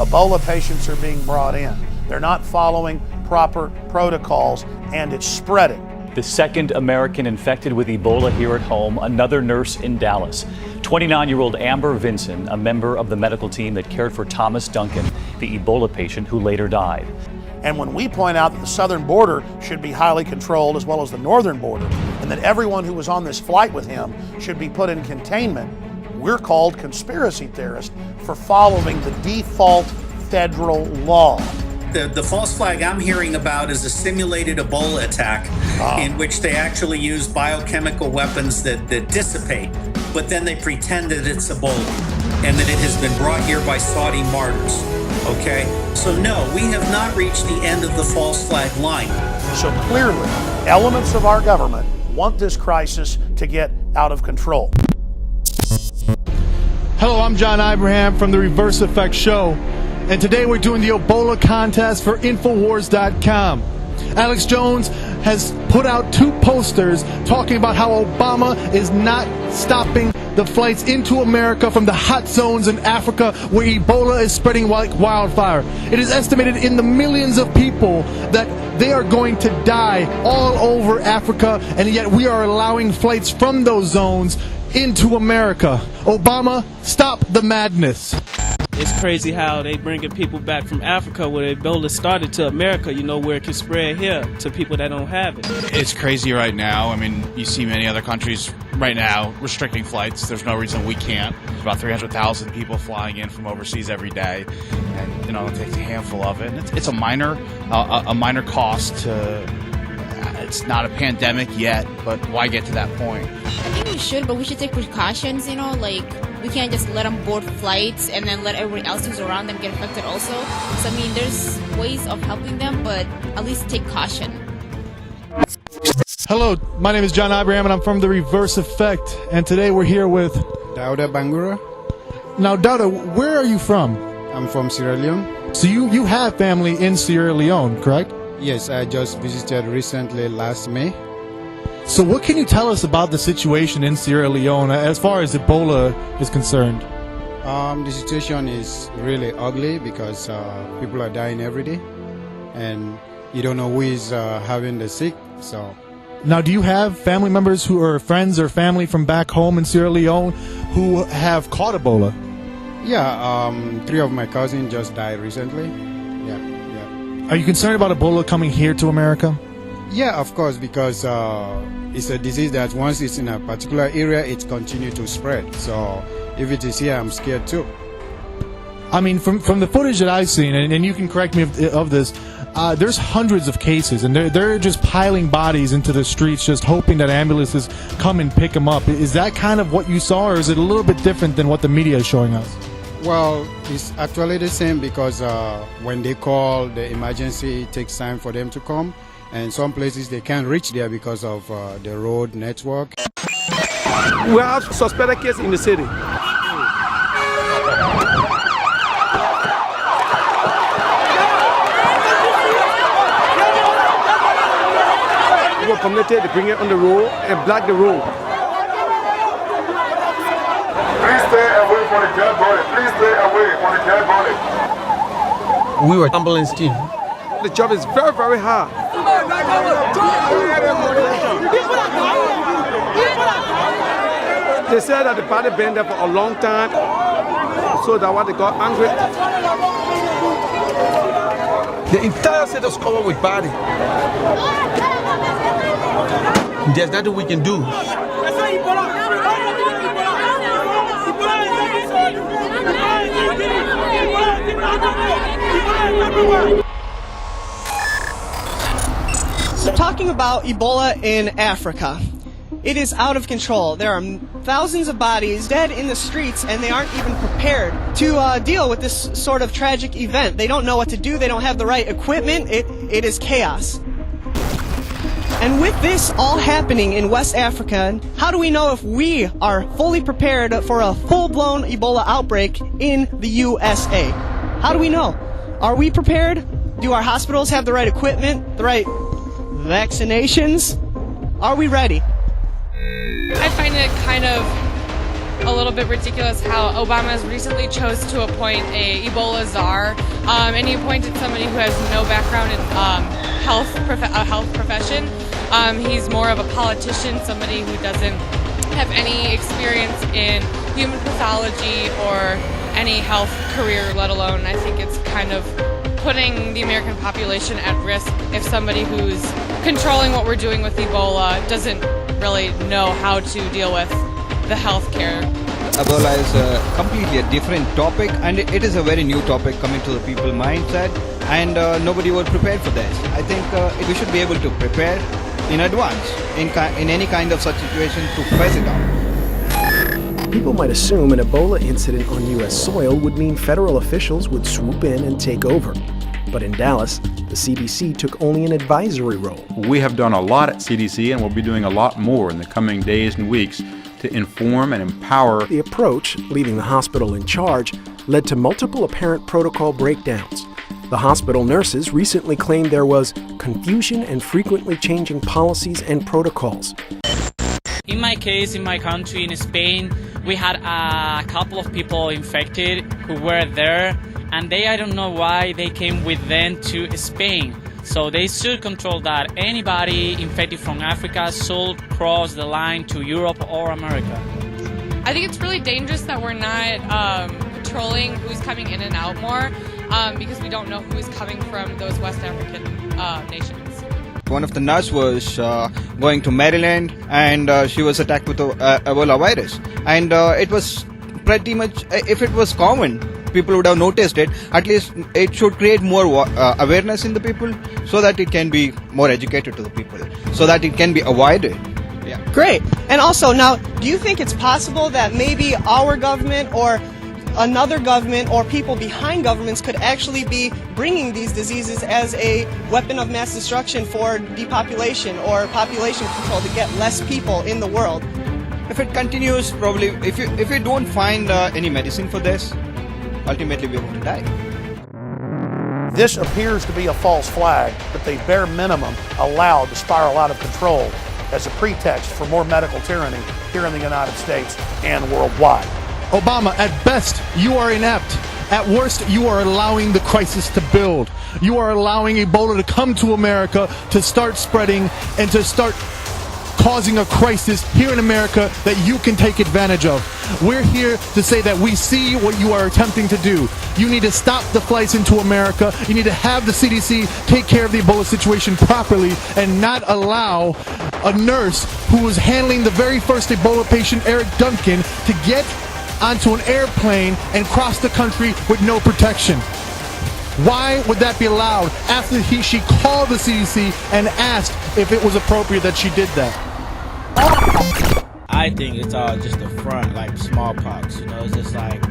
Ebola patients are being brought in. They're not following proper protocols, and it's spreading. The second American infected with Ebola here at home, another nurse in Dallas. 29-year-old Amber Vinson, a member of the medical team that cared for Thomas Duncan, the Ebola patient who later died. And when we point out that the southern border should be highly controlled as well as the northern border, and that everyone who was on this flight with him should be put in containment, we're called conspiracy theorists for following the default federal law. The false flag I'm hearing about is a simulated Ebola attack in which they actually use biochemical weapons that dissipate, but then they pretend that it's Ebola and that it has been brought here by Saudi martyrs. Okay? So no, we have not reached the end of the false flag line. So clearly, elements of our government want this crisis to get out of control. Hello, I'm John Abraham from the Reverse Effect Show, and today we're doing the Obola contest for Infowars.com. Alex Jones has put out 2 posters talking about how Obama is not stopping the flights into America from the hot zones in Africa where Ebola is spreading like wildfire. It is estimated in the millions of people that they are going to die all over Africa, and yet we are allowing flights from those zones into America. Obama, stop the madness. It's crazy how they bringing people back from Africa where Ebola started to America, you know, where it can spread here to people that don't have it. It's crazy right now. I mean, you see many other countries right now restricting flights. There's no reason we can't. About 300,000 people flying in from overseas every day, and you know, it takes a handful of it. And it's a minor cost to. It's not a pandemic yet, but why get to that point? I think we should, but we should take precautions, you know, like we can't just let them board flights and then let everyone else who's around them get affected also. So, I mean, there's ways of helping them, but at least take caution. Hello, my name is John Abraham, and I'm from the Reverse Effect, and today we're here with Dauda Bangura. Now, Dauda, where are you from? I'm from Sierra Leone. So you have family in Sierra Leone, correct? Yes, I just visited recently last May. So what can you tell us about the situation in Sierra Leone as far as Ebola is concerned? The situation is really ugly because people are dying every day, and you don't know who is having the sick. So now, do you have family members who are friends or family from back home in Sierra Leone who have caught Ebola? Yeah, 3 of my cousins just died recently. Yeah. Are you concerned about Ebola coming here to America? Yeah, of course, because it's a disease that once it's in a particular area, it continues to spread. So if it is here, I'm scared too. I mean, from the footage that I've seen, and you can correct me of this, there's hundreds of cases, and they're just piling bodies into the streets, just hoping that ambulances come and pick them up. Is that kind of what you saw, or is it a little bit different than what the media is showing us? Well, it's actually the same because when they call the emergency, it takes time for them to come. And some places they can't reach there because of the road network. We have suspected cases in the city. We were permitted to bring it on the road and block the road. Please stay away from the dead body. Please stay away from the dead body. We were ambulance team. The job is very, very hard. They said that the body been there for a long time, so that what they got angry. The entire city is covered with body. There's nothing we can do. So talking about Ebola in Africa, it is out of control. There are thousands of bodies dead in the streets, and they aren't even prepared to deal with this sort of tragic event. They don't know what to do. They don't have the right equipment. It is chaos. And with this all happening in West Africa, how do we know if we are fully prepared for a full-blown Ebola outbreak in the USA? How do we know? Are we prepared? Do our hospitals have the right equipment, the right vaccinations? Are we ready? I find it kind of a little bit ridiculous how Obama has recently chose to appoint a Ebola czar, and he appointed somebody who has no background in a health profession. He's more of a politician, somebody who doesn't have any experience in human pathology or any health career, let alone. I think it's kind of putting the American population at risk if somebody who's controlling what we're doing with Ebola doesn't really know how to deal with the health care. Ebola is completely a different topic, and it is a very new topic coming to the people mindset, and nobody was prepared for this. I think we should be able to prepare in advance in any kind of such situation to face it out. People might assume an Ebola incident on U.S. soil would mean federal officials would swoop in and take over. But in Dallas, the CDC took only an advisory role. We have done a lot at CDC, and we'll be doing a lot more in the coming days and weeks to inform and empower. The approach, leaving the hospital in charge, led to multiple apparent protocol breakdowns. The hospital nurses recently claimed there was confusion and frequently changing policies and protocols. In my case, in my country, in Spain, we had a couple of people infected who were there, and I don't know why they came with them to Spain. So they should control that anybody infected from Africa should cross the line to Europe or America. I think it's really dangerous that we're not patrolling who's coming in and out more, because we don't know who is coming from those West African nations. One of the nurses was going to Maryland, and she was attacked with Ebola virus. And it was pretty much, if it was common, people would have noticed it. At least it should create more awareness in the people so that it can be more educated to the people, so that it can be avoided. Yeah. Great. And also, now, do you think it's possible that maybe our government or another government or people behind governments could actually be bringing these diseases as a weapon of mass destruction for depopulation or population control to get less people in the world? If it continues, probably, if you don't find any medicine for this, ultimately we're going to die. This appears to be a false flag, but they bare minimum allowed to spiral out of control as a pretext for more medical tyranny here in the United States and worldwide. Obama, at best, you are inept. At worst, you are allowing the crisis to build. You are allowing Ebola to come to America, to start spreading, and to start causing a crisis here in America that you can take advantage of. We're here to say that we see what you are attempting to do. You need to stop the flights into America. You need to have the CDC take care of the Ebola situation properly and not allow a nurse who was handling the very first Ebola patient, Eric Duncan, to get onto an airplane and cross the country with no protection. Why would that be allowed after she called the CDC and asked if it was appropriate that she did that? I think it's all just a front, like smallpox. It's just like,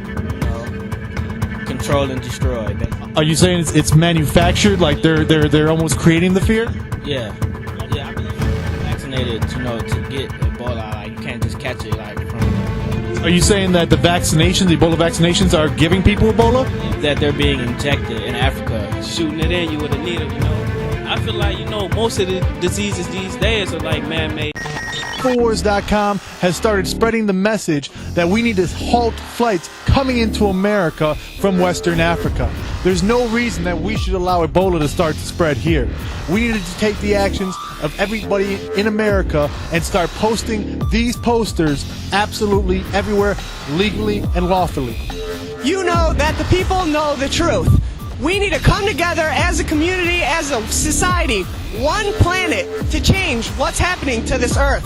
control and destroy. Are you saying it's manufactured, like they're almost creating the fear? Yeah. I believe vaccinated, to get Ebola. Like, you can't just catch it, like, from. Are you saying that the vaccinations, the Ebola vaccinations, are giving people Ebola? That they're being injected in Africa, shooting it in you with a needle, I feel like, most of the diseases these days are like man-made. Infowars.com has started spreading the message that we need to halt flights coming into America from Western Africa. There's no reason that we should allow Ebola to start to spread here. We needed to take the actions of everybody in America and start posting these posters absolutely everywhere, legally and lawfully. You know that the people know the truth. We need to come together as a community, as a society, one planet, to change what's happening to this earth.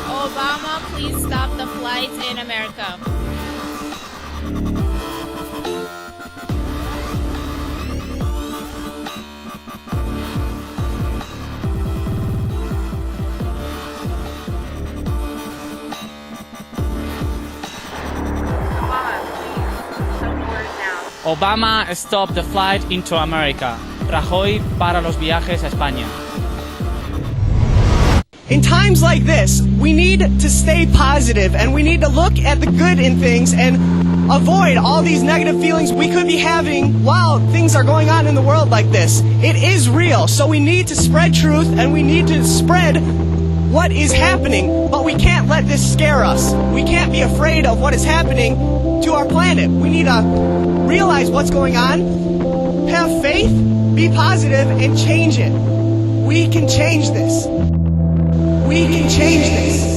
Obama, please stop the flights in America. Obama, stop the flight into America. Rajoy, para los viajes a España. In times like this, we need to stay positive and we need to look at the good in things and avoid all these negative feelings we could be having while things are going on in the world like this. It is real, so we need to spread truth and we need to spread what is happening, but we can't let this scare us. We can't be afraid of what is happening to our planet. We need to realize what's going on, have faith, be positive, and change it. We can change this. We can change this.